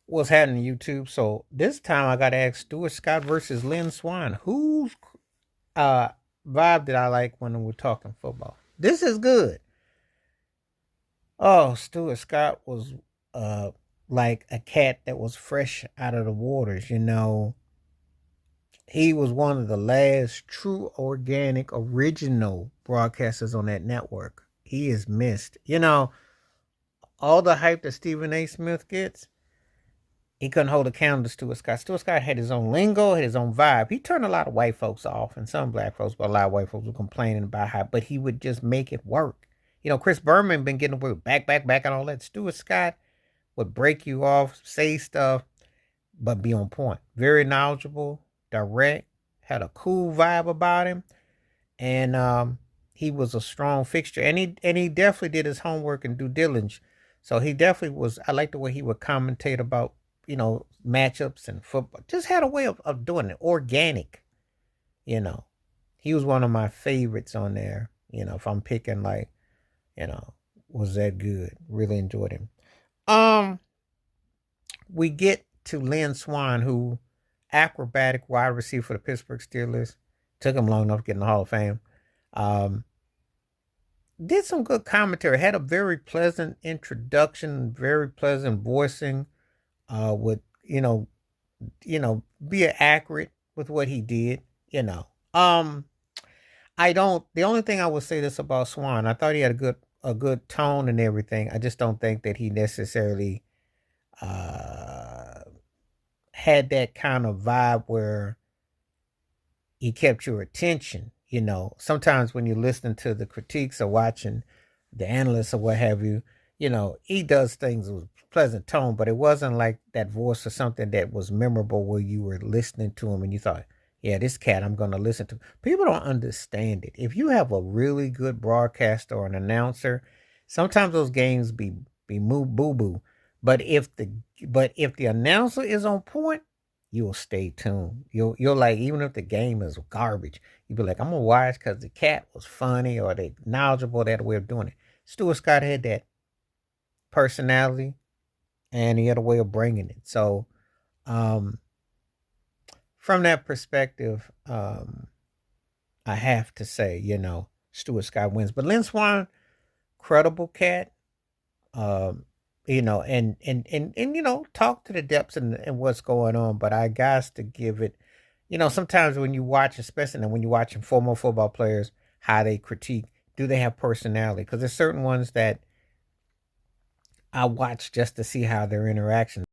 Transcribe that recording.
What's happening YouTube? So this time I got to ask Stuart Scott versus Lynn Swann. Whose uh vibe did I like when we're talking football? This is good. Oh, Stuart Scott was uh like a cat that was fresh out of the waters. He was one of the last true organic original broadcasters on that network. He is missed. All the hype that Stephen A. Smith gets, he couldn't hold a candle to Stuart Scott. Stuart Scott had his own lingo, had his own vibe. He turned a lot of white folks off, and some black folks, but a lot of white folks were complaining about how, but he would just make it work. Chris Berman been getting away with back, and all that. Stuart Scott would break you off, say stuff, but be on point. Very knowledgeable, direct, had a cool vibe about him, and he was a strong fixture. And he definitely did his homework and due diligence. So he definitely was. I like the way he would commentate about matchups and football. Just had a way of doing it organic. You know, he was one of my favorites on there. If I'm picking like, you know, was that good? Really enjoyed him. Um, we get to Lynn Swann, who acrobatic wide receiver for the Pittsburgh Steelers. Took him long enough to get in the Hall of Fame. Um, did some good commentary. Had a very pleasant introduction, very pleasant voicing. With be accurate with what he did. You know, um, I don't. The only thing I would say this about Swan, I thought he had a good tone and everything. I just don't think that he necessarily uh had that kind of vibe where he kept your attention. Sometimes when you're listening to the critiques or watching the analysts or what have you, he does things with pleasant tone, but it wasn't like that voice or something that was memorable where you were listening to him and you thought, yeah, this cat I'm going to listen to. People don't understand it. If you have a really good broadcaster or an announcer, sometimes those games be moo boo boo. But if the announcer is on point, you'll stay tuned. You'll like, even if the game is garbage, you'll be like, I'm gonna watch because the cat was funny or they knowledgeable, that way of doing it. Stuart Scott had that personality and he had a way of bringing it. So um from that perspective, I have to say, Stuart Scott wins. But Lynn Swan, credible cat. Um and talk to the depths and what's going on, but I got to give it, sometimes when you watch, especially when you're watching former football players, how they critique, do they have personality? Because there's certain ones that I watch just to see how their interactions